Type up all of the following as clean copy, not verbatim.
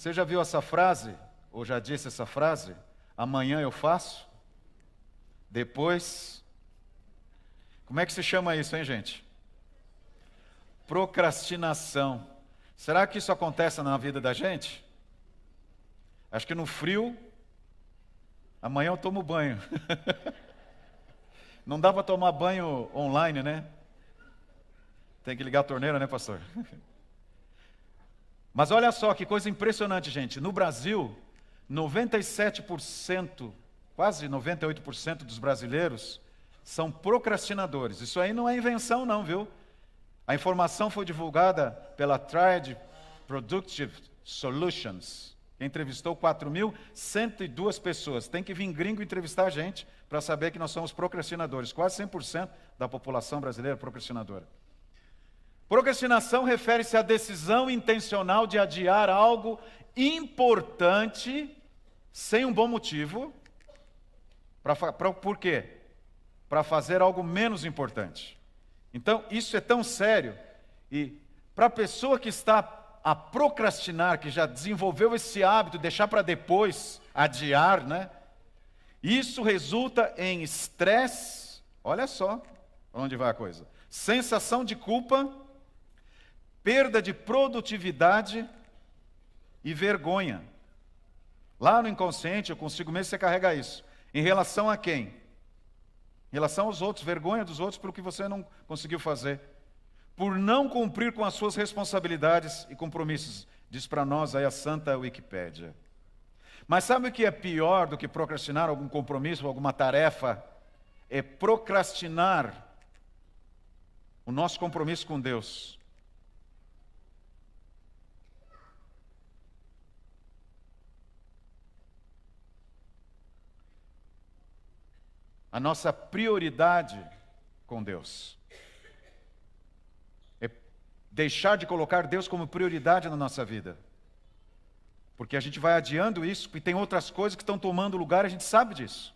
Você já viu essa frase, ou já disse essa frase? Amanhã eu faço, depois... Como é que se chama isso, hein, gente? Procrastinação. Será que isso acontece na vida da gente? Acho que no frio, amanhã eu tomo banho. Não dá para tomar banho online, né? Tem que ligar a torneira, né, pastor? Mas olha só que coisa impressionante, gente. No Brasil, 97%, quase 98% dos brasileiros são procrastinadores. Isso aí não é invenção não, viu? A informação foi divulgada pela Triad Productive Solutions, que entrevistou 4.102 pessoas. Tem que vir gringo entrevistar a gente para saber que nós somos procrastinadores. Quase 100% da população brasileira é procrastinadora. Procrastinação refere-se à decisão intencional de adiar algo importante sem um bom motivo. Por quê? Para fazer algo menos importante. Então, isso é tão sério, e para a pessoa que está a procrastinar, que já desenvolveu esse hábito de deixar para depois, adiar, né? Isso resulta em estresse, olha só onde vai a coisa, sensação de culpa, perda de produtividade e vergonha. Lá no inconsciente, eu consigo mesmo, você carrega isso. Em relação a quem? Em relação aos outros, vergonha dos outros pelo que você não conseguiu fazer. Por não cumprir com as suas responsabilidades e compromissos. Diz para nós aí a Santa Wikipédia. Mas sabe o que é pior do que procrastinar algum compromisso, alguma tarefa? É procrastinar o nosso compromisso com Deus. A nossa prioridade com Deus. É deixar de colocar Deus como prioridade na nossa vida. Porque a gente vai adiando isso, e tem outras coisas que estão tomando lugar, a gente sabe disso.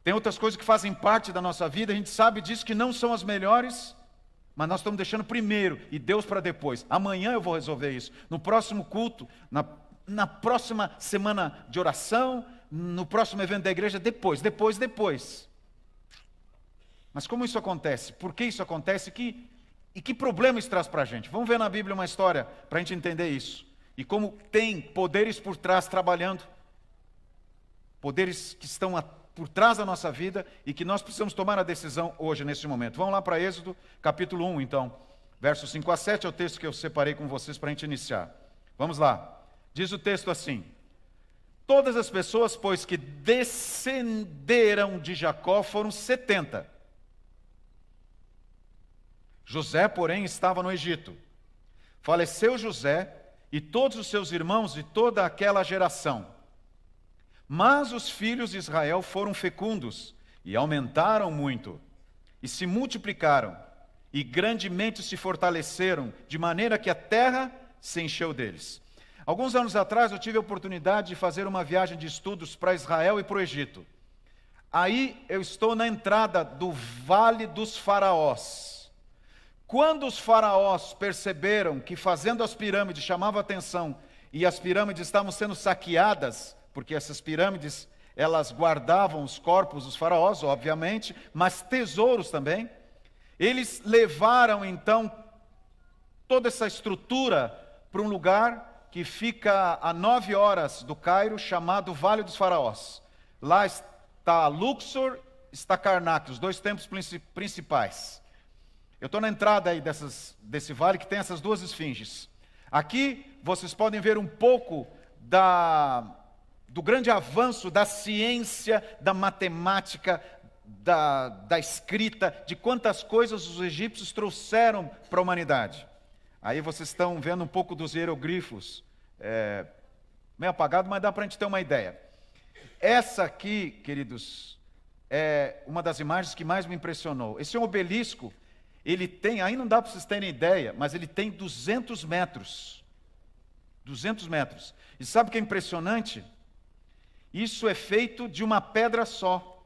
Tem outras coisas que fazem parte da nossa vida, a gente sabe disso, que não são as melhores, mas nós estamos deixando primeiro, e Deus para depois. Amanhã eu vou resolver isso. No próximo culto, na próxima semana de oração, no próximo evento da igreja, depois. Mas como isso acontece? Por que isso acontece? E que problema isso traz para a gente? Vamos ver na Bíblia uma história para a gente entender isso. E como tem poderes por trás trabalhando. Poderes que estão por trás da nossa vida e que nós precisamos tomar a decisão hoje, nesse momento. Vamos lá para Êxodo, capítulo 1, então. Versos 5 a 7 é o texto que eu separei com vocês para a gente iniciar. Vamos lá. Diz o texto assim: todas as pessoas, pois, que descenderam de Jacó foram 70. José, porém, estava no Egito. Faleceu José e todos os seus irmãos e toda aquela geração. Mas os filhos de Israel foram fecundos e aumentaram muito, e se multiplicaram, e grandemente se fortaleceram, de maneira que a terra se encheu deles. Alguns anos atrás eu tive a oportunidade de fazer uma viagem de estudos para Israel e para o Egito. Aí eu estou na entrada do Vale dos Faraós. Quando os faraós perceberam que fazendo as pirâmides chamava atenção e as pirâmides estavam sendo saqueadas, porque essas pirâmides elas guardavam os corpos dos faraós, obviamente, mas tesouros também, eles levaram então toda essa estrutura para um lugar que fica a 9 horas do Cairo, chamado Vale dos Faraós. Lá está Luxor, está Karnak, os dois templos principais. Eu estou na entrada aí desse vale que tem essas duas esfinges. Aqui vocês podem ver um pouco do grande avanço da ciência, da matemática, da escrita, de quantas coisas os egípcios trouxeram para a humanidade. Aí vocês estão vendo um pouco dos hieroglifos, meio apagado, mas dá para a gente ter uma ideia. Essa aqui, queridos, é uma das imagens que mais me impressionou. Esse é um obelisco, ele tem, aí não dá para vocês terem ideia, mas ele tem 200 metros. 200 metros. E sabe o que é impressionante? Isso é feito de uma pedra só.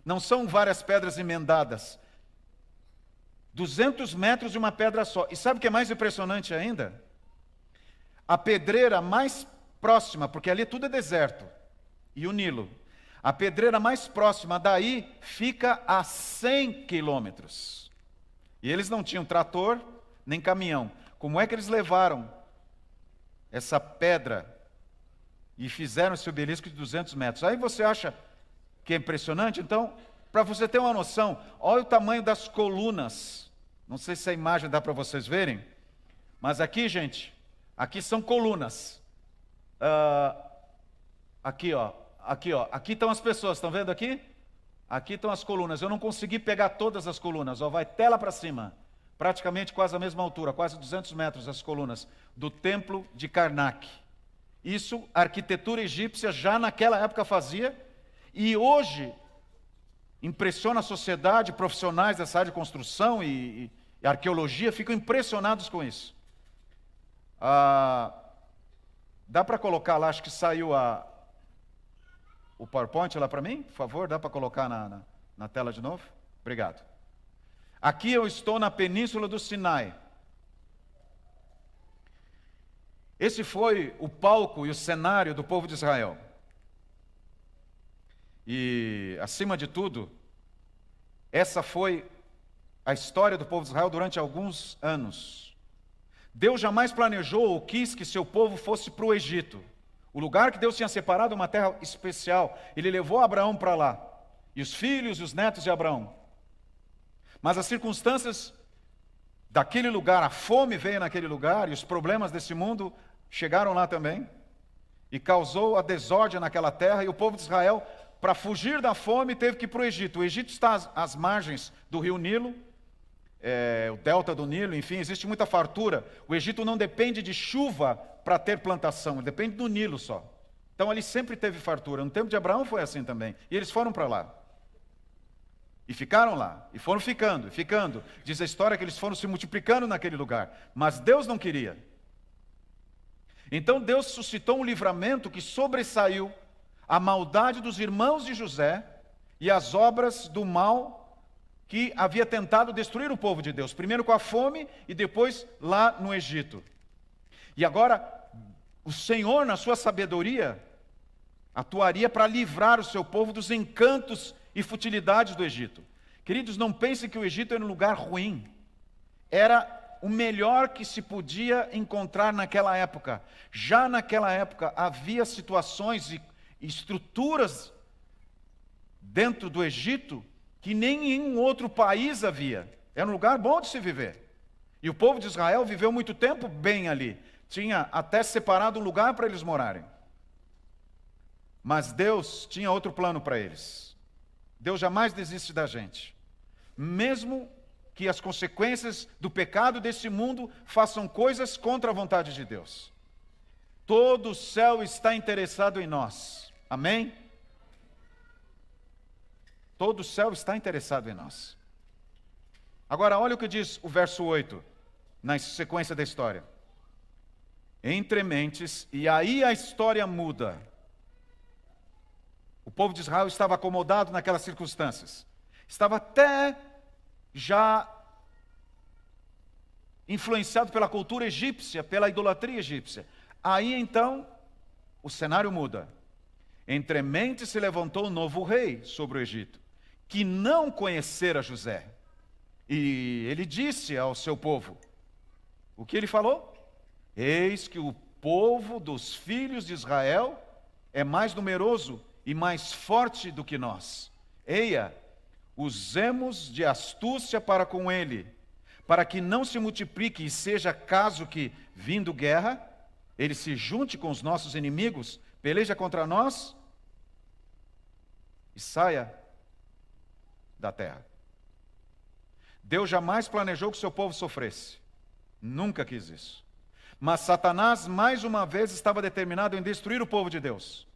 Não são várias pedras emendadas. 200 metros de uma pedra só. E sabe o que é mais impressionante ainda? a pedreira mais próxima, porque ali tudo é deserto, e o Nilo. A pedreira mais próxima daí fica a 100 quilômetros. E eles não tinham trator nem caminhão. Como é que eles levaram essa pedra e fizeram esse obelisco de 200 metros? Aí você acha que é impressionante? Então, para você ter uma noção, olha o tamanho das colunas. Não sei se a imagem dá para vocês verem, mas aqui, gente, aqui são colunas. Aqui estão as pessoas, estão vendo aqui? Aqui estão as colunas. Eu não consegui pegar todas as colunas, vai tela para cima. Praticamente quase a mesma altura, quase 200 metros as colunas do templo de Karnak. Isso a arquitetura egípcia já naquela época fazia, e hoje impressiona a sociedade, profissionais dessa área de construção e arqueologia ficam impressionados com isso. Dá para colocar lá, acho que saiu o PowerPoint lá para mim, por favor, dá para colocar na tela de novo? Obrigado. Aqui eu estou na Península do Sinai. Esse foi o palco e o cenário do povo de Israel. E, acima de tudo, essa foi a história do povo de Israel durante alguns anos. Deus jamais planejou ou quis que seu povo fosse para o Egito. O lugar que Deus tinha separado, uma terra especial. Ele levou Abraão para lá. E os filhos e os netos de Abraão. Mas as circunstâncias daquele lugar, a fome veio naquele lugar, e os problemas desse mundo chegaram lá também, e causou a desordem naquela terra, e o povo de Israel, para fugir da fome, teve que ir para o Egito. O Egito está às margens do rio Nilo, o delta do Nilo, enfim, existe muita fartura. O Egito não depende de chuva para ter plantação, ele depende do Nilo só. Então ali sempre teve fartura. No tempo de Abraão foi assim também, e eles foram para lá. E ficaram lá, e foram ficando. Diz a história que eles foram se multiplicando naquele lugar. Mas Deus não queria. Então Deus suscitou um livramento que sobressaiu a maldade dos irmãos de José e as obras do mal que havia tentado destruir o povo de Deus. Primeiro com a fome e depois lá no Egito. E agora, o Senhor, na sua sabedoria, atuaria para livrar o seu povo dos encantos e futilidades do Egito. Queridos, não pensem que o Egito era um lugar ruim. Era o melhor que se podia encontrar naquela época. Já naquela época havia situações e estruturas dentro do Egito que nem em um outro país havia. Era um lugar bom de se viver. E o povo de Israel viveu muito tempo bem ali. Tinha até separado um lugar para eles morarem. Mas Deus tinha outro plano para eles. Deus jamais desiste da gente. Mesmo que as consequências do pecado desse mundo façam coisas contra a vontade de Deus. Todo o céu está interessado em nós. Amém? Todo o céu está interessado em nós. Agora, olha o que diz o verso 8, na sequência da história. Entre mentes, e aí a história muda. O povo de Israel estava acomodado naquelas circunstâncias. Estava até já influenciado pela cultura egípcia, pela idolatria egípcia. Aí então, o cenário muda. Entre mentes se levantou um novo rei sobre o Egito, que não conhecera José. E ele disse ao seu povo, o que ele falou? Eis que o povo dos filhos de Israel é mais numeroso e mais forte do que nós. Eia, usemos de astúcia para com ele, para que não se multiplique e seja caso que, vindo guerra, ele se junte com os nossos inimigos, peleja contra nós e saia da terra. Deus jamais planejou que seu povo sofresse. Nunca quis isso. Mas Satanás, mais uma vez, estava determinado em destruir o povo de Deus.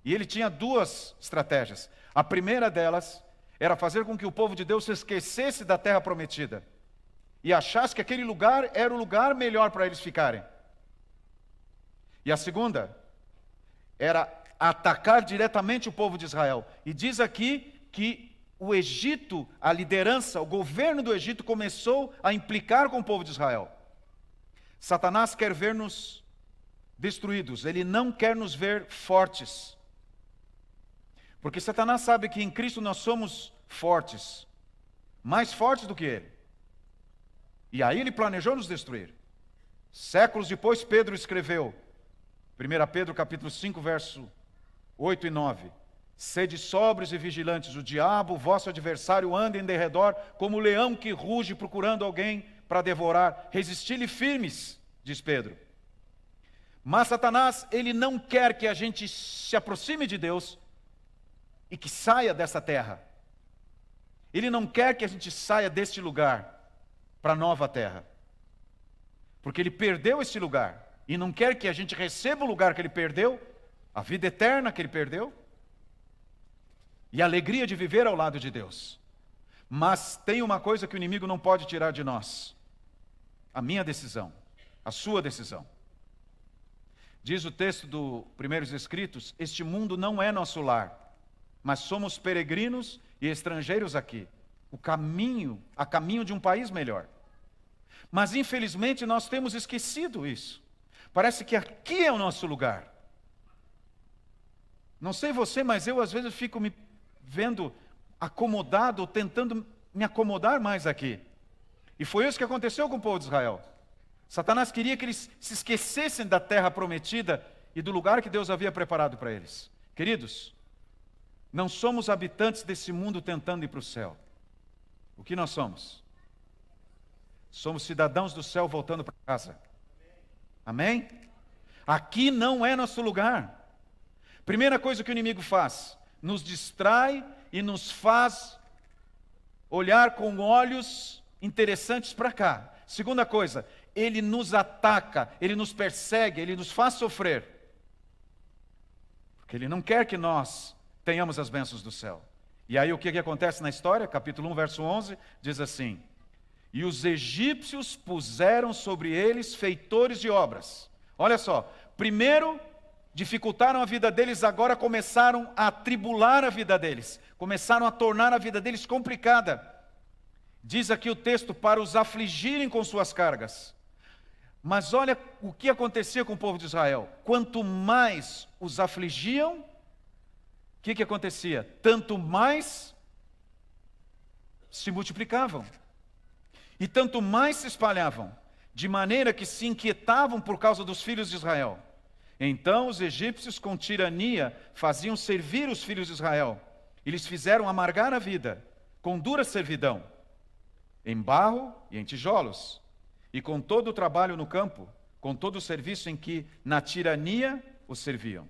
E ele tinha duas estratégias. A primeira delas era fazer com que o povo de Deus se esquecesse da terra prometida e achasse que aquele lugar era o lugar melhor para eles ficarem. E a segunda era atacar diretamente o povo de Israel. E diz aqui que o Egito, a liderança, o governo do Egito começou a implicar com o povo de Israel. Satanás quer ver-nos destruídos, ele não quer nos ver fortes. Porque Satanás sabe que em Cristo nós somos fortes, mais fortes do que ele. E aí ele planejou nos destruir. Séculos depois, Pedro escreveu, 1 Pedro capítulo 5, verso 8 e 9. Sede sóbrios e vigilantes, o diabo, vosso adversário, anda em derredor como leão que ruge procurando alguém para devorar. Resisti-lhe firmes, diz Pedro. Mas Satanás, ele não quer que a gente se aproxime de Deus e que saia dessa terra. Ele não quer que a gente saia deste lugar para a nova terra. Porque ele perdeu esse lugar e não quer que a gente receba o lugar que ele perdeu, a vida eterna que ele perdeu, e a alegria de viver ao lado de Deus. Mas tem uma coisa que o inimigo não pode tirar de nós: a minha decisão, a sua decisão. Diz o texto do Primeiros Escritos, este mundo não é nosso lar, mas somos peregrinos e estrangeiros aqui, a caminho de um país melhor. Mas infelizmente nós temos esquecido isso. Parece que aqui é o nosso lugar. Não sei você, mas eu às vezes fico me vendo acomodado, tentando me acomodar mais aqui. E foi isso que aconteceu com o povo de Israel. Satanás queria que eles se esquecessem da terra prometida e do lugar que Deus havia preparado para eles. Queridos, não somos habitantes desse mundo tentando ir para o céu. O que nós somos? Somos cidadãos do céu voltando para casa. Amém? Aqui não é nosso lugar. Primeira coisa que o inimigo faz: nos distrai e nos faz olhar com olhos interessantes para cá. Segunda coisa, ele nos ataca, ele nos persegue, ele nos faz sofrer. Porque ele não quer que nós tenhamos as bênçãos do céu. E aí o que acontece na história? Capítulo 1, verso 11, diz assim: e os egípcios puseram sobre eles feitores de obras. Olha só, primeiro dificultaram a vida deles, agora começaram a atribular a vida deles, começaram a tornar a vida deles complicada. Diz aqui o texto, para os afligirem com suas cargas. Mas olha o que acontecia com o povo de Israel. Quanto mais os afligiam, o que acontecia? Tanto mais se multiplicavam. E tanto mais se espalhavam, de maneira que se inquietavam por causa dos filhos de Israel. Então os egípcios com tirania faziam servir os filhos de Israel. E lhes fizeram amargar a vida, com dura servidão, em barro e em tijolos, e com todo o trabalho no campo, com todo o serviço em que na tirania os serviam.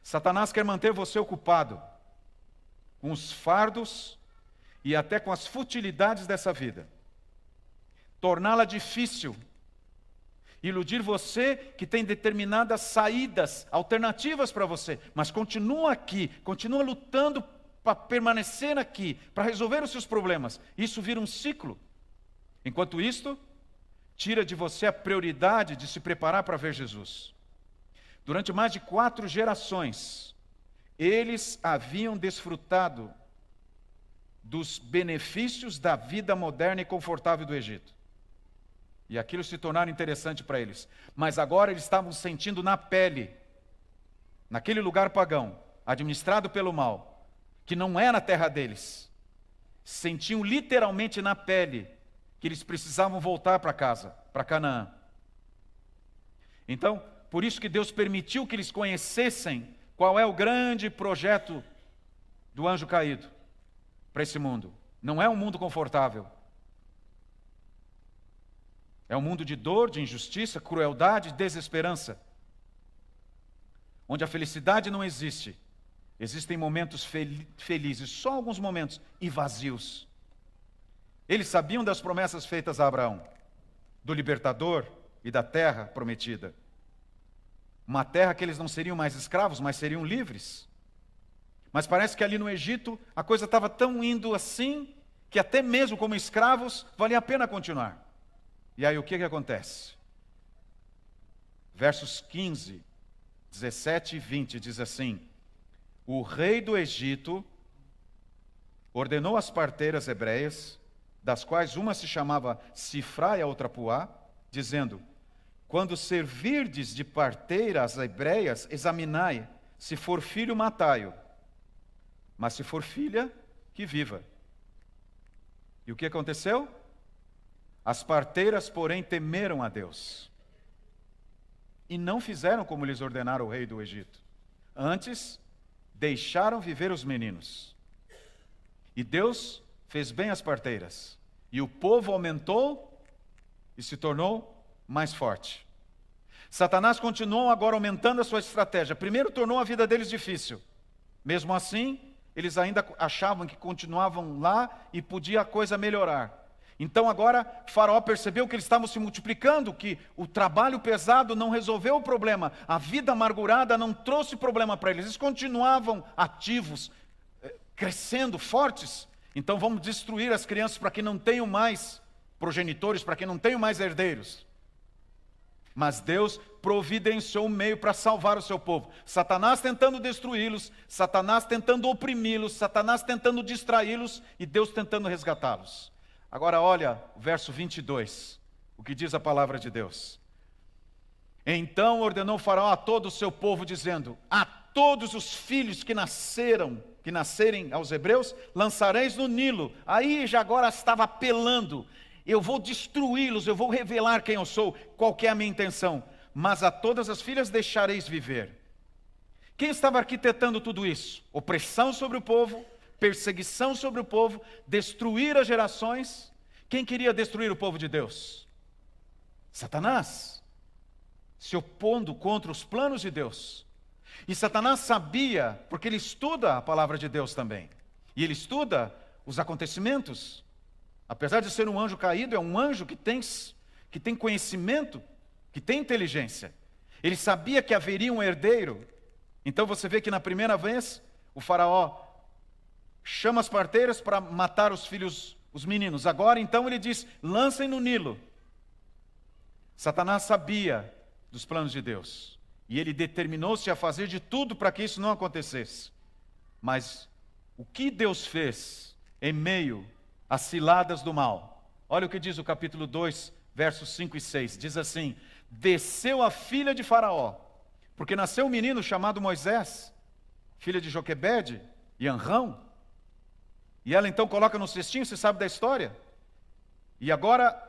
Satanás quer manter você ocupado com os fardos e até com as futilidades dessa vida, torná-la difícil, iludir você que tem determinadas saídas, alternativas para você, mas continua aqui, continua lutando para permanecer aqui, para resolver os seus problemas. Isso vira um ciclo. Enquanto isto, tira de você a prioridade de se preparar para ver Jesus. Durante mais de 4 gerações, eles haviam desfrutado dos benefícios da vida moderna e confortável do Egito. E aquilo se tornaram interessante para eles. Mas agora eles estavam sentindo na pele, naquele lugar pagão, administrado pelo mal, que não era a terra deles. Sentiam literalmente na pele que eles precisavam voltar para casa, para Canaã. Então, por isso que Deus permitiu que eles conhecessem qual é o grande projeto do anjo caído para esse mundo. Não é um mundo confortável. É um mundo de dor, de injustiça, crueldade, desesperança. Onde a felicidade não existe. Existem momentos felizes, só alguns momentos, e vazios. Eles sabiam das promessas feitas a Abraão, do libertador e da terra prometida. Uma terra que eles não seriam mais escravos, mas seriam livres. Mas parece que ali no Egito a coisa estava tão indo assim, que até mesmo como escravos valia a pena continuar. E aí o que acontece? Versos 15, 17 e 20 diz assim: o rei do Egito ordenou às parteiras hebreias, das quais uma se chamava Sifrá e a outra Puá, dizendo: quando servirdes de parteira às hebreias, examinai, se for filho, matai-o, mas se for filha, que viva. E o que aconteceu? As parteiras, porém, temeram a Deus e não fizeram como lhes ordenara o rei do Egito. Antes, deixaram viver os meninos. E Deus fez bem às parteiras, e o povo aumentou e se tornou mais forte. Satanás continuou agora aumentando a sua estratégia. Primeiro tornou a vida deles difícil. Mesmo assim, eles ainda achavam que continuavam lá e podia a coisa melhorar. Então agora Faraó percebeu que eles estavam se multiplicando, que o trabalho pesado não resolveu o problema, a vida amargurada não trouxe problema para eles. Eles continuavam ativos, crescendo, fortes. Então vamos destruir as crianças para que não tenham mais progenitores, para que não tenham mais herdeiros. Mas Deus providenciou um meio para salvar o seu povo. Satanás tentando destruí-los, Satanás tentando oprimi-los, Satanás tentando distraí-los e Deus tentando resgatá-los. Agora olha o verso 22, o que diz a palavra de Deus. Então ordenou o Faraó a todo o seu povo, dizendo: a todos os filhos que nascerem aos hebreus, lançareis no Nilo. Aí já agora estava apelando: eu vou destruí-los, eu vou revelar quem eu sou, qual que é a minha intenção. Mas a todas as filhas deixareis viver. Quem estava arquitetando tudo isso? Opressão sobre o povo, perseguição sobre o povo, destruir as gerações. Quem queria destruir o povo de Deus? Satanás, se opondo contra os planos de Deus. E Satanás sabia, porque ele estuda a palavra de Deus também, e ele estuda os acontecimentos. Apesar de ser um anjo caído, é um anjo que tem conhecimento, que tem inteligência. Ele sabia que haveria um herdeiro. Então você vê que na primeira vez, o Faraó chama as parteiras para matar os filhos, os meninos. Agora então ele diz: lancem no Nilo. Satanás sabia dos planos de Deus. E ele determinou-se a fazer de tudo para que isso não acontecesse. Mas o que Deus fez em meio às ciladas do mal? Olha o que diz o capítulo 2, versos 5 e 6. Diz assim: desceu a filha de Faraó, porque nasceu um menino chamado Moisés, filha de Joquebede e Anrão. E ela então coloca no cestinho, você sabe da história. E agora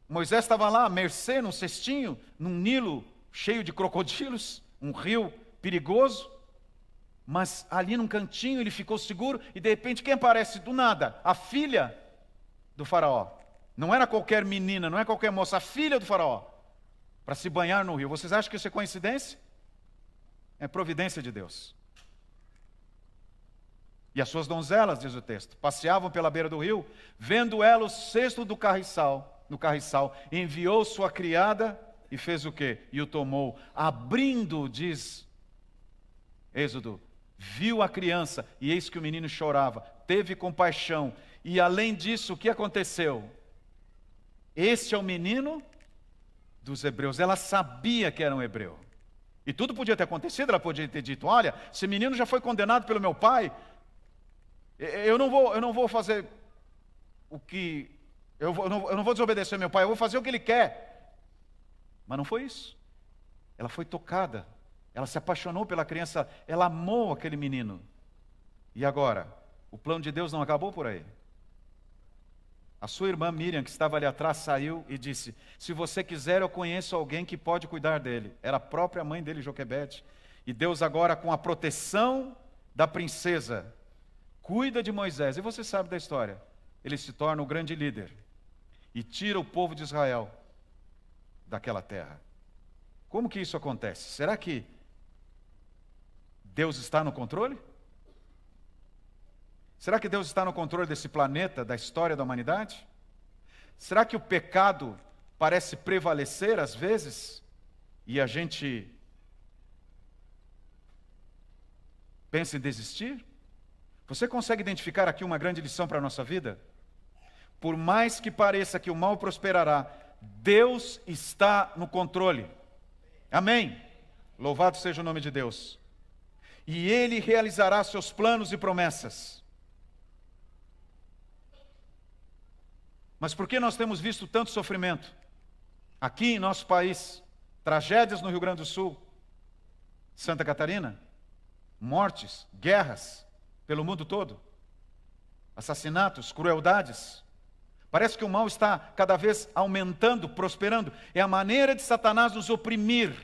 Moisés estava lá à mercê, num cestinho, num Nilo cheio de crocodilos, um rio perigoso. Mas ali num cantinho ele ficou seguro e de repente quem aparece do nada? A filha do Faraó. Não era qualquer menina, não é qualquer moça, a filha do Faraó, para se banhar no rio. Vocês acham que isso é coincidência? É providência de Deus. E as suas donzelas, diz o texto, passeavam pela beira do rio, vendo ela o cesto do carriçal, no carriçal, enviou sua criada e fez o quê? E o tomou, abrindo, diz Êxodo, viu a criança e eis que o menino chorava, teve compaixão. E além disso, o que aconteceu? Este é o menino dos hebreus. Ela sabia que era um hebreu. E tudo podia ter acontecido, ela podia ter dito: olha, esse menino já foi condenado pelo meu pai, eu não vou fazer o que... Eu não vou desobedecer ao meu pai, eu vou fazer o que ele quer. Mas não foi isso. Ela foi tocada, ela se apaixonou pela criança, ela amou aquele menino. E agora, o plano de Deus não acabou por aí. A sua irmã Miriam, que estava ali atrás, saiu e disse: se você quiser, eu conheço alguém que pode cuidar dele. Era a própria mãe dele, Joquebede. E Deus agora, com a proteção da princesa, cuida de Moisés. E você sabe da história. Ele se torna o grande líder e tira o povo de Israel daquela terra. Como que isso acontece? Será que Deus está no controle? Será que Deus está no controle desse planeta, da história da humanidade? Será que o pecado parece prevalecer às vezes e a gente pensa em desistir? Você consegue identificar aqui uma grande lição para a nossa vida? Por mais que pareça que o mal prosperará, Deus está no controle. Amém? Louvado seja o nome de Deus. E Ele realizará seus planos e promessas. Mas por que nós temos visto tanto sofrimento? Aqui em nosso país, tragédias no Rio Grande do Sul, Santa Catarina, mortes, guerras pelo mundo todo, assassinatos, crueldades. Parece que o mal está cada vez aumentando, prosperando. É a maneira de Satanás nos oprimir,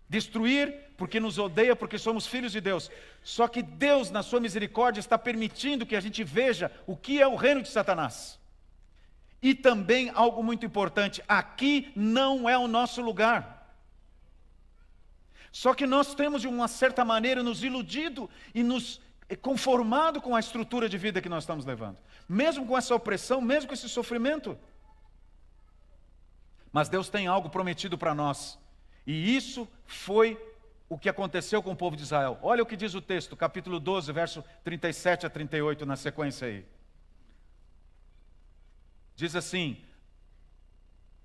destruir, porque nos odeia, porque somos filhos de Deus. Só que Deus, na sua misericórdia, está permitindo que a gente veja o que é o reino de Satanás. E também algo muito importante, aqui não é o nosso lugar. Só que nós temos de uma certa maneira nos iludido e nos conformado com a estrutura de vida que nós estamos levando. Mesmo com essa opressão, mesmo com esse sofrimento. Mas Deus tem algo prometido para nós. E isso foi o que aconteceu com o povo de Israel. Olha o que diz o texto, capítulo 12, verso 37 a 38, na sequência aí. Diz assim: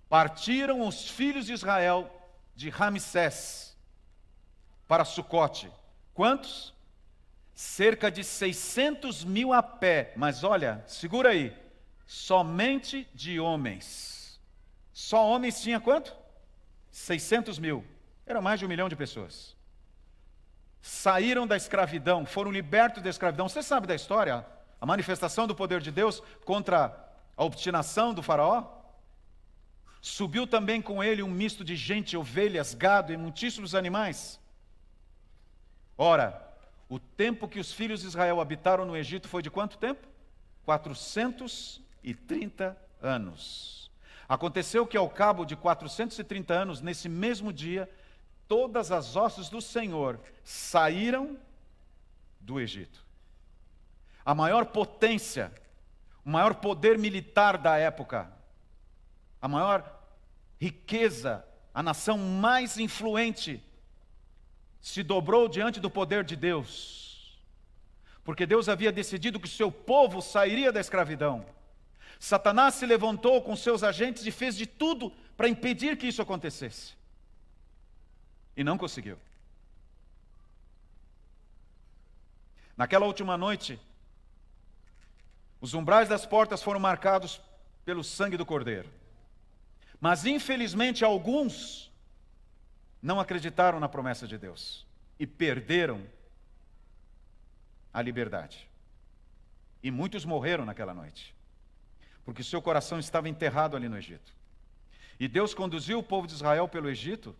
partiram os filhos de Israel de Ramsés para Sucote. Quantos? Cerca de 600.000 a pé. Mas olha, segura aí, somente de homens. Só homens tinha quanto? 600.000. Era mais de 1 milhão de pessoas. Saíram da escravidão, foram libertos da escravidão. Você sabe da história? A manifestação do poder de Deus contra a obstinação do faraó. Subiu também com ele um misto de gente, ovelhas, gado e muitíssimos animais. Ora, o tempo que os filhos de Israel habitaram no Egito foi de quanto tempo? 430 anos. Aconteceu que ao cabo de 430 anos, nesse mesmo dia, todas as hostes do Senhor saíram do Egito. A maior potência, o maior poder militar da época, a maior riqueza, a nação mais influente, se dobrou diante do poder de Deus. Porque Deus havia decidido que o seu povo sairia da escravidão. Satanás se levantou com seus agentes e fez de tudo para impedir que isso acontecesse. E não conseguiu. Naquela última noite, os umbrais das portas foram marcados pelo sangue do Cordeiro. Mas, infelizmente, alguns não acreditaram na promessa de Deus e perderam a liberdade. E muitos morreram naquela noite, porque seu coração estava enterrado ali no Egito. E Deus conduziu o povo de Israel pelo Egito,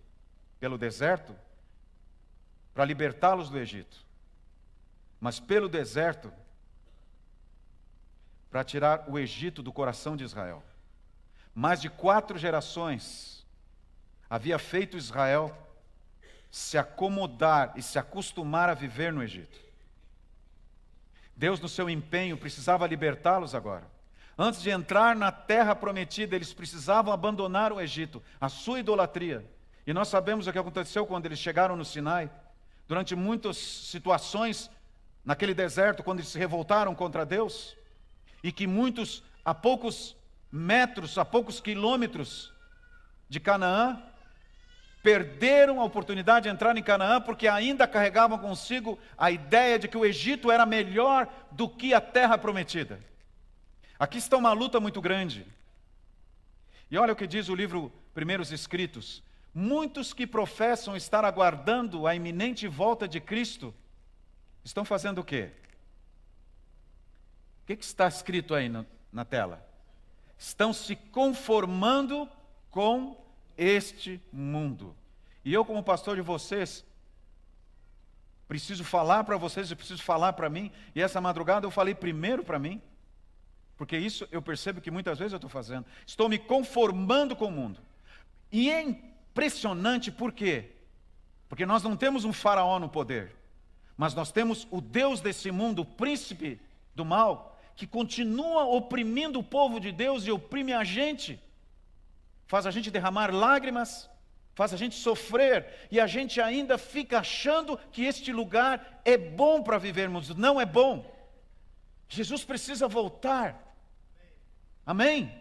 pelo deserto, para libertá-los do Egito. Mas pelo deserto, para tirar o Egito do coração de Israel. Mais de 4 gerações havia feito Israel se acomodar e se acostumar a viver no Egito. Deus, no seu empenho, precisava libertá-los agora. Antes de entrar na terra prometida, eles precisavam abandonar o Egito, a sua idolatria. E nós sabemos o que aconteceu quando eles chegaram no Sinai. Durante muitas situações, naquele deserto, quando eles se revoltaram contra Deus, e que muitos, a poucos metros, a poucos quilômetros de Canaã, perderam a oportunidade de entrar em Canaã, porque ainda carregavam consigo a ideia de que o Egito era melhor do que a terra prometida. Aqui está uma luta muito grande. E olha o que diz o livro Primeiros Escritos. Muitos que professam estar aguardando a iminente volta de Cristo, estão fazendo o quê? O que está escrito aí na tela? Estão se conformando com este mundo. E eu, como pastor de vocês, preciso falar para vocês, eu preciso falar para mim, e essa madrugada eu falei primeiro para mim, porque isso eu percebo que muitas vezes eu estou fazendo. Estou me conformando com o mundo. E é impressionante, por quê? Porque nós não temos um faraó no poder, mas nós temos o Deus desse mundo, o príncipe do mal, que continua oprimindo o povo de Deus e oprime a gente. Faz a gente derramar lágrimas, faz a gente sofrer, e a gente ainda fica achando que este lugar é bom para vivermos. Não é bom. Jesus precisa voltar. Amém?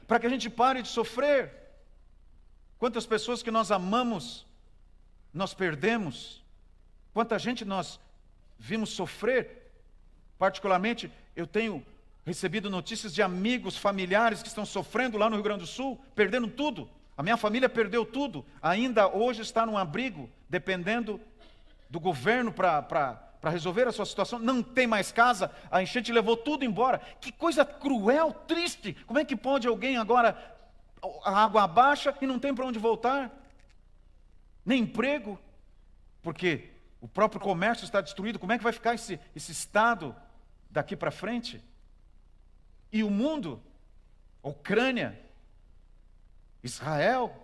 Para que a gente pare de sofrer. Quantas pessoas que nós amamos, nós perdemos. Quanta gente nós vimos sofrer. Particularmente, eu tenho recebido notícias de amigos, familiares que estão sofrendo lá no Rio Grande do Sul, perdendo tudo, A minha família perdeu tudo, ainda hoje está num abrigo, dependendo do governo para resolver a sua situação. Não tem mais casa, a enchente levou tudo embora. Que coisa cruel, triste. Como é que pode alguém agora, a água abaixa e não tem para onde voltar? Nem emprego, porque o próprio comércio está destruído. Como é que vai ficar esse estado daqui para frente? E o mundo, a Ucrânia, Israel.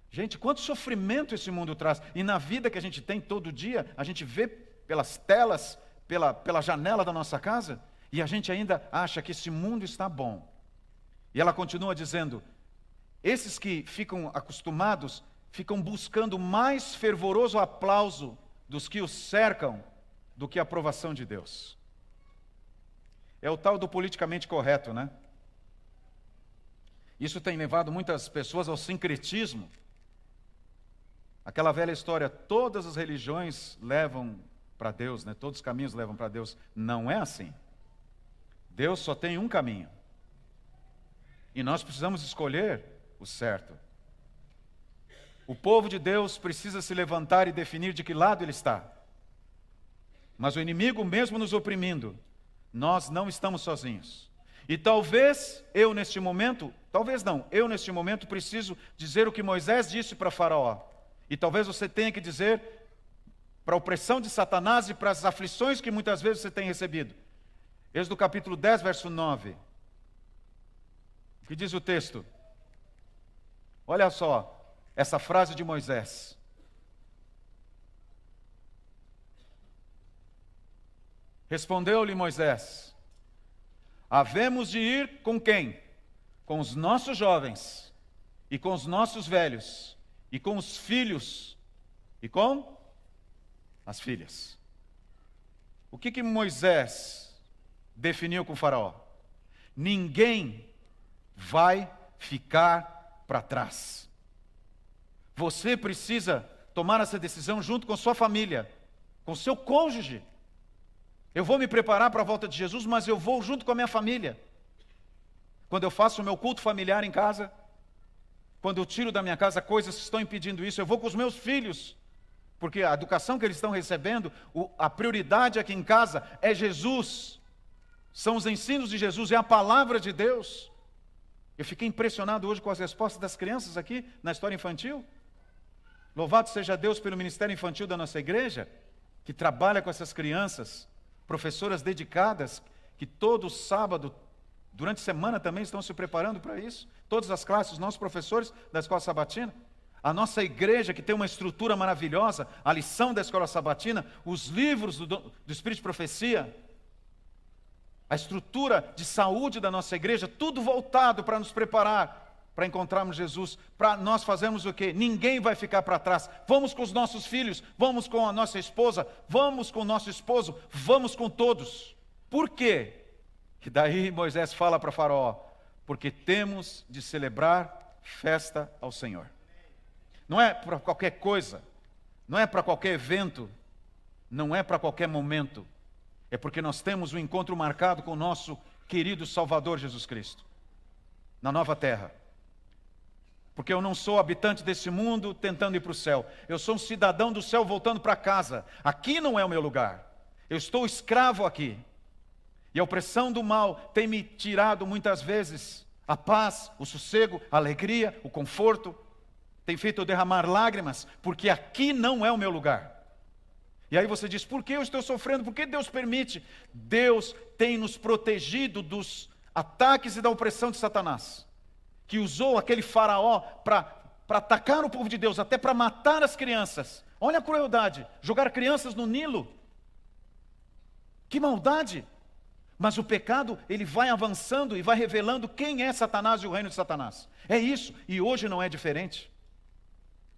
Gente, quanto sofrimento esse mundo traz. E na vida que a gente tem todo dia, a gente vê pelas telas, pela janela da nossa casa, e a gente ainda acha que esse mundo está bom. E ela continua dizendo, esses que ficam acostumados, ficam buscando mais fervoroso aplauso dos que os cercam do que a aprovação de Deus. É o tal do politicamente correto, né? Isso tem levado muitas pessoas ao sincretismo. Aquela velha história, todas as religiões levam para Deus, né? Todos os caminhos levam para Deus. Não é assim. Deus só tem um caminho. E nós precisamos escolher o certo. O povo de Deus precisa se levantar e definir de que lado ele está. Mas o inimigo, mesmo nos oprimindo, nós não estamos sozinhos. E talvez eu neste momento preciso dizer o que Moisés disse para Faraó. E talvez você tenha que dizer para a opressão de Satanás e para as aflições que muitas vezes você tem recebido. Êxodo capítulo 10, verso 9. O que diz o texto? Olha só, essa frase de Moisés. Respondeu-lhe Moisés, havemos de ir com quem? Com os nossos jovens, e com os nossos velhos, e com os filhos, e com as filhas. O que Moisés definiu com o faraó? Ninguém vai ficar para trás. Você precisa tomar essa decisão junto com sua família, com seu cônjuge. Eu vou me preparar para a volta de Jesus, mas eu vou junto com a minha família. Quando eu faço o meu culto familiar em casa, quando eu tiro da minha casa coisas que estão impedindo isso, eu vou com os meus filhos, porque a educação que eles estão recebendo, a prioridade aqui em casa é Jesus, são os ensinos de Jesus, é a palavra de Deus. Eu fiquei impressionado hoje com as respostas das crianças aqui na história infantil. Louvado seja Deus pelo ministério infantil da nossa igreja, que trabalha com essas crianças, professoras dedicadas, que todo sábado, durante a semana também estão se preparando para isso. Todas as classes, os nossos professores da Escola Sabatina. A nossa igreja, que tem uma estrutura maravilhosa, a lição da Escola Sabatina, os livros do Espírito de Profecia, a estrutura de saúde da nossa igreja, tudo voltado para nos preparar para encontrarmos Jesus, para nós fazermos o quê? Ninguém vai ficar para trás. Vamos com os nossos filhos, vamos com a nossa esposa, vamos com o nosso esposo, vamos com todos. Por quê? E daí Moisés fala para Faraó, porque temos de celebrar festa ao Senhor. Não é para qualquer coisa, não é para qualquer evento, não é para qualquer momento. É porque nós temos um encontro marcado com o nosso querido Salvador Jesus Cristo, na nova terra. Porque eu não sou habitante desse mundo tentando ir para o céu. Eu sou um cidadão do céu voltando para casa. Aqui não é o meu lugar. Eu estou escravo aqui. E a opressão do mal tem me tirado muitas vezes a paz, o sossego, a alegria, o conforto. Tem feito eu derramar lágrimas, porque aqui não é o meu lugar. E aí você diz, por que eu estou sofrendo? Por que Deus permite? Deus tem nos protegido dos ataques e da opressão de Satanás, que usou aquele faraó para atacar o povo de Deus, até para matar as crianças. Olha a crueldade, jogar crianças no Nilo. Que maldade! Mas o pecado, ele vai avançando e vai revelando quem é Satanás e o reino de Satanás. É isso, e hoje não é diferente.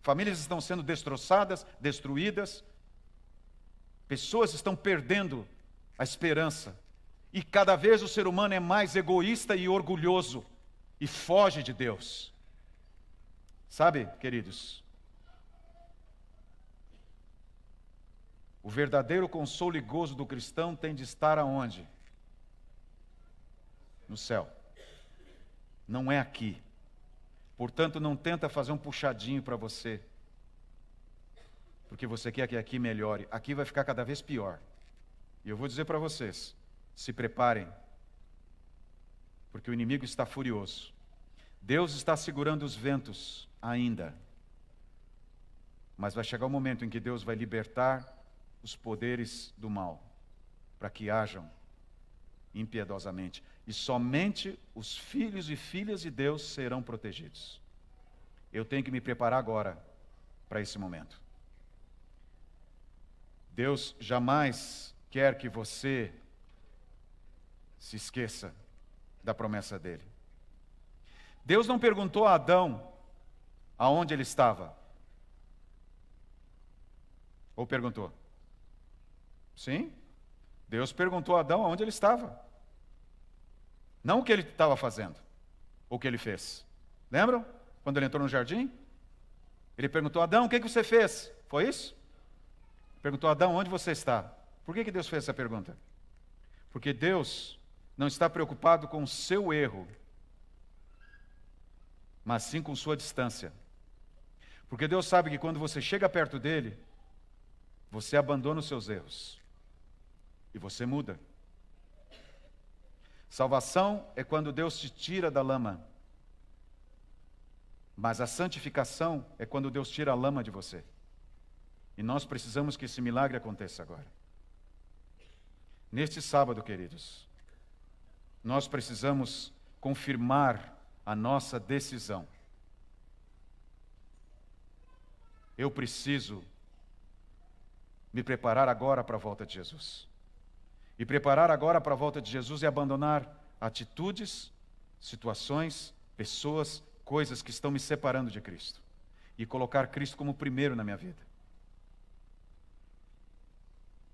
Famílias estão sendo destroçadas, destruídas. Pessoas estão perdendo a esperança. E cada vez o ser humano é mais egoísta e orgulhoso. E foge de Deus. Sabe, queridos? O verdadeiro consolo e gozo do cristão tem de estar aonde? No céu. não é aqui. Portanto, não tenta fazer um puxadinho para você, porque você quer que aqui melhore. Aqui vai ficar cada vez pior. E eu vou dizer para vocês, se preparem, porque o inimigo está furioso. Deus está segurando os ventos ainda. Mas vai chegar o momento em que Deus vai libertar os poderes do mal, para que hajam impiedosamente. E somente os filhos e filhas de Deus serão protegidos. Eu tenho que me preparar agora para esse momento. Deus jamais quer que você se esqueça da promessa dele. Deus não perguntou a Adão aonde ele estava. Ou perguntou? Sim. Deus perguntou a Adão aonde ele estava. Não o que ele estava fazendo, ou o que ele fez. Lembram? Quando ele entrou no jardim? Ele perguntou a Adão, o que você fez? Foi isso? Perguntou a Adão, onde você está? Por que Deus fez essa pergunta? Porque Deus não está preocupado com o seu erro, mas sim com sua distância. Porque Deus sabe que quando você chega perto dele, você abandona os seus erros e você muda. Salvação é quando Deus te tira da lama, mas a santificação é quando Deus tira a lama de você. E nós precisamos que esse milagre aconteça agora. Neste sábado, queridos, nós precisamos confirmar a nossa decisão. Eu preciso me preparar agora para a volta de Jesus. E preparar agora para a volta de Jesus é abandonar atitudes, situações, pessoas, coisas que estão me separando de Cristo. E colocar Cristo como primeiro na minha vida.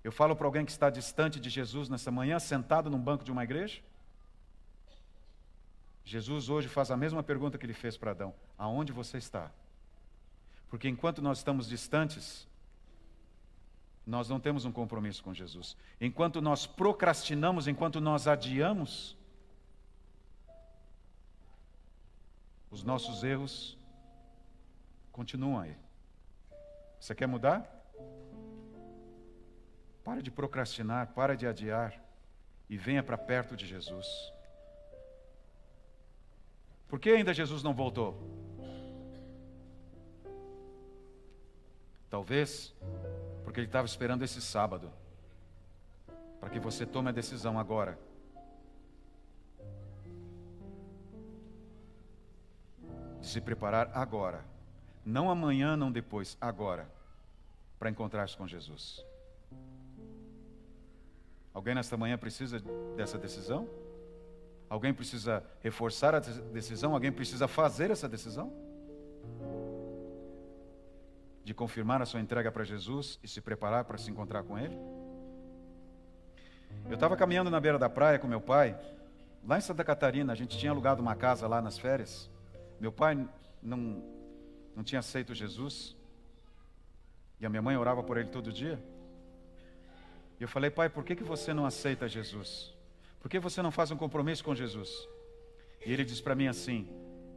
Eu falo para alguém que está distante de Jesus nessa manhã, sentado num banco de uma igreja. Jesus hoje faz a mesma pergunta que ele fez para Adão: aonde você está? Porque enquanto nós estamos distantes, nós não temos um compromisso com Jesus. Enquanto nós procrastinamos, enquanto nós adiamos, os nossos erros continuam aí. Você quer mudar? Para de procrastinar, para de adiar e venha para perto de Jesus. Por que ainda Jesus não voltou? Talvez porque ele estava esperando esse sábado, para que você tome a decisão agora. De se preparar agora. Não amanhã, não depois, agora. Para encontrar-se com Jesus. Alguém nesta manhã precisa dessa decisão? Alguém precisa reforçar a decisão? Alguém precisa fazer essa decisão? De confirmar a sua entrega para Jesus e se preparar para se encontrar com Ele? Eu estava caminhando na beira da praia com meu pai, lá em Santa Catarina. A gente tinha alugado uma casa lá nas férias. Meu pai não tinha aceito Jesus, e a minha mãe orava por ele todo dia. E eu falei: pai, por que você não aceita Jesus? Por que você não faz um compromisso com Jesus? E ele disse para mim assim: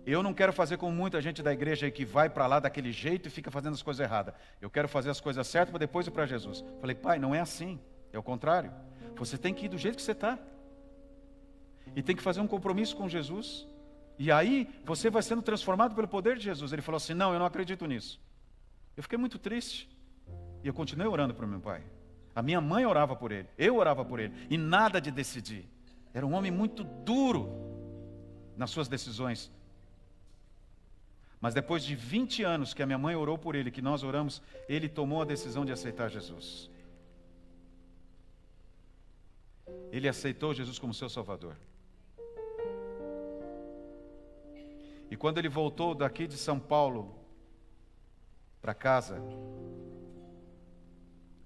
eu não quero fazer como muita gente da igreja aí que vai para lá daquele jeito e fica fazendo as coisas erradas. Eu quero fazer as coisas certas para depois ir para Jesus. Falei: pai, não é assim. É o contrário. Você tem que ir do jeito que você está. E tem que fazer um compromisso com Jesus. E aí você vai sendo transformado pelo poder de Jesus. Ele falou assim: não, eu não acredito nisso. Eu fiquei muito triste. E eu continuei orando para o meu pai. A minha mãe orava por ele. Eu orava por ele. E nada de decidir. Era um homem muito duro nas suas decisões. Mas depois de 20 anos que a minha mãe orou por ele, que nós oramos, ele tomou a decisão de aceitar Jesus. Ele aceitou Jesus como seu Salvador. E quando ele voltou daqui de São Paulo para casa,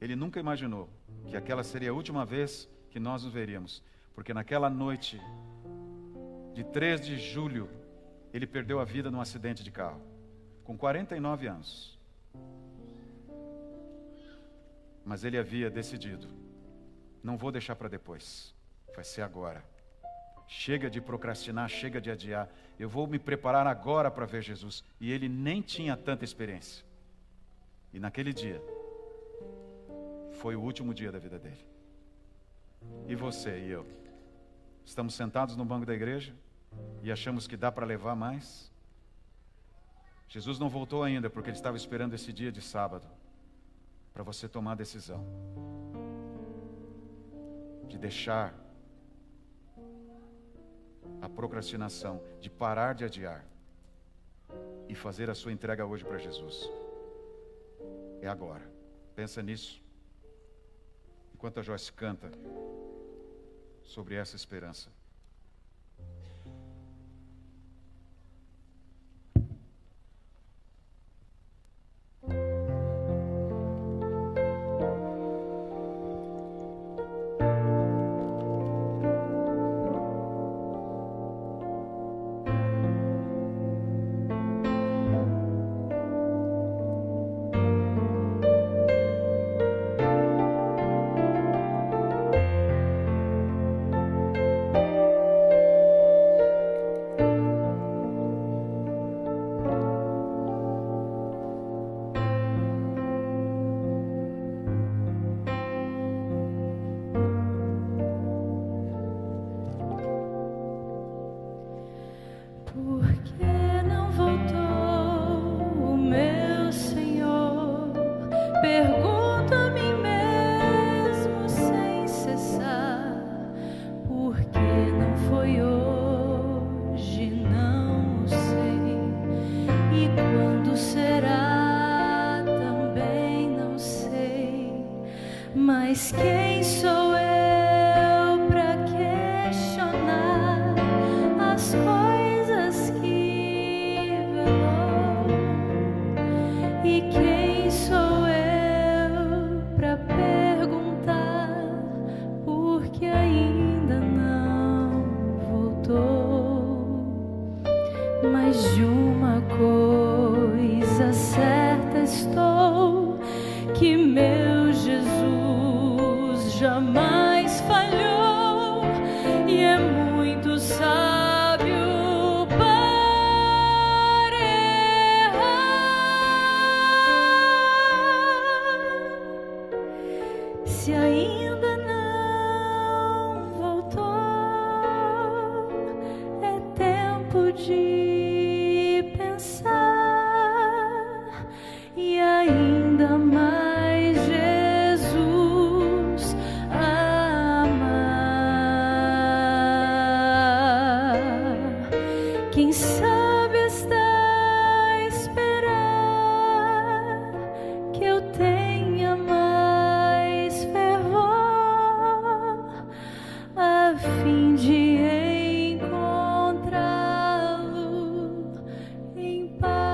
ele nunca imaginou que aquela seria a última vez que nós nos veríamos. Porque naquela noite de 3 de julho, ele perdeu a vida num acidente de carro, com 49 anos. Mas ele havia decidido: não vou deixar para depois, vai ser agora. Chega de procrastinar, chega de adiar. Eu vou me preparar agora para ver Jesus. E ele nem tinha tanta experiência. E naquele dia, foi o último dia da vida dele. E você e eu? Estamos sentados no banco da igreja e achamos que dá para levar mais? Jesus não voltou ainda porque ele estava esperando esse dia de sábado para você tomar a decisão de deixar a procrastinação, de parar de adiar e fazer a sua entrega hoje para Jesus. É agora. Pensa nisso enquanto a Joyce canta sobre essa esperança. Mas quem sou eu para questionar as coisas que velou? E quem sou eu para perguntar por que ainda não voltou? Mas de uma coisa certa estou, que meu Jesus jamais falhou e é muito sábio para errar. Se ainda não voltou, é tempo de pensar e ainda mais quem sabe está a esperar que eu tenha mais fervor, a fim de encontrá-lo em paz.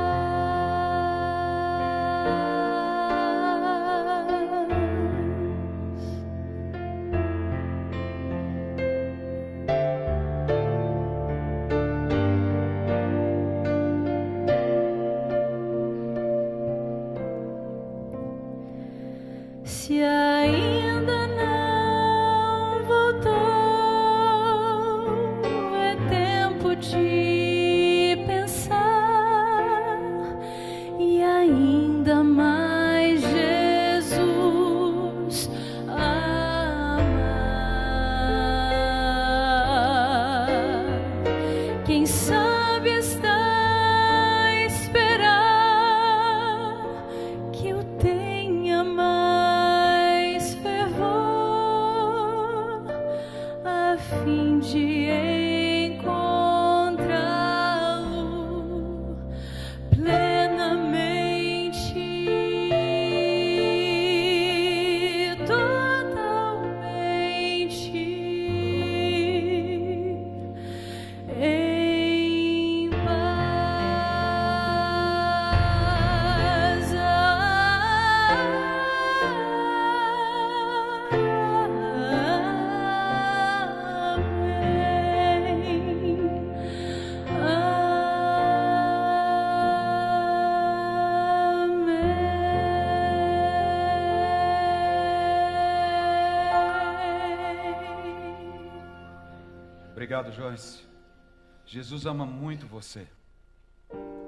Obrigado, Joyce. Jesus ama muito você.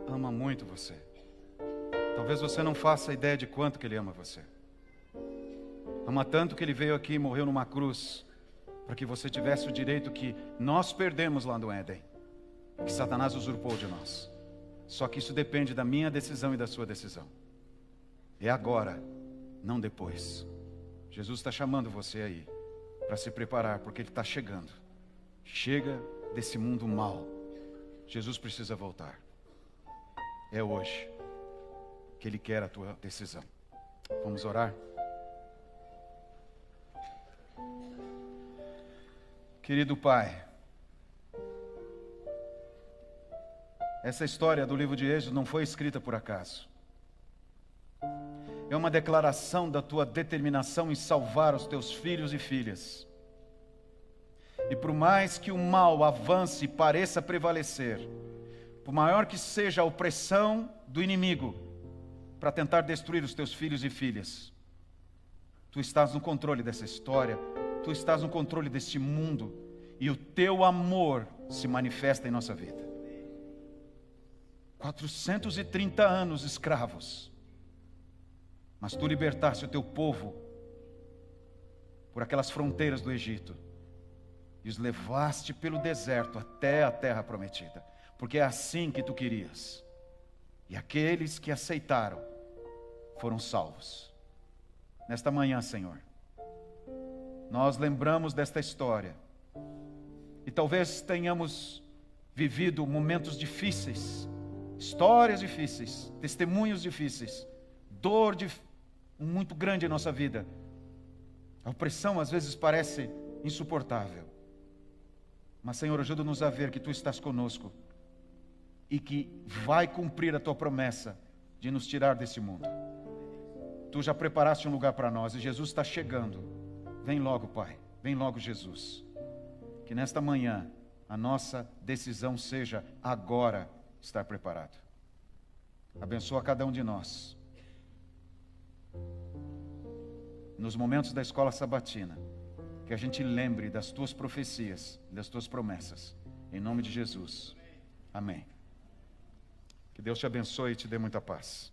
Ama muito você. Talvez você não faça ideia de quanto que Ele ama você. Ama tanto que Ele veio aqui e morreu numa cruz para que você tivesse o direito que nós perdemos lá no Éden, que Satanás usurpou de nós. Só que isso depende da minha decisão e da sua decisão. É agora, não depois. Jesus está chamando você aí para se preparar, porque Ele está chegando. Chega desse mundo mal. Jesus precisa voltar. É hoje que Ele quer a tua decisão. Vamos orar? Querido Pai, essa história do livro de Êxodo não foi escrita por acaso. É uma declaração da tua determinação em salvar os teus filhos e filhas. E por mais que o mal avance e pareça prevalecer, por maior que seja a opressão do inimigo para tentar destruir os teus filhos e filhas, Tu estás no controle dessa história, Tu estás no controle deste mundo, e o Teu amor se manifesta em nossa vida. 430 anos escravos, mas Tu libertaste o Teu povo por aquelas fronteiras do Egito e os levaste pelo deserto até a terra prometida, porque é assim que Tu querias. E aqueles que aceitaram foram salvos. Nesta manhã, Senhor, nós lembramos desta história e talvez tenhamos vivido momentos difíceis, histórias difíceis, testemunhos difíceis, dor muito grande em nossa vida. A opressão às vezes parece insuportável. Mas, Senhor, ajuda-nos a ver que Tu estás conosco e que vai cumprir a Tua promessa de nos tirar desse mundo. Tu já preparaste um lugar para nós e Jesus está chegando. Vem logo, Pai. Vem logo, Jesus. Que nesta manhã a nossa decisão seja agora estar preparado. Abençoa cada um de nós. Nos momentos da escola sabatina, que a gente lembre das Tuas profecias, das Tuas promessas. Em nome de Jesus. Amém. Que Deus te abençoe e te dê muita paz.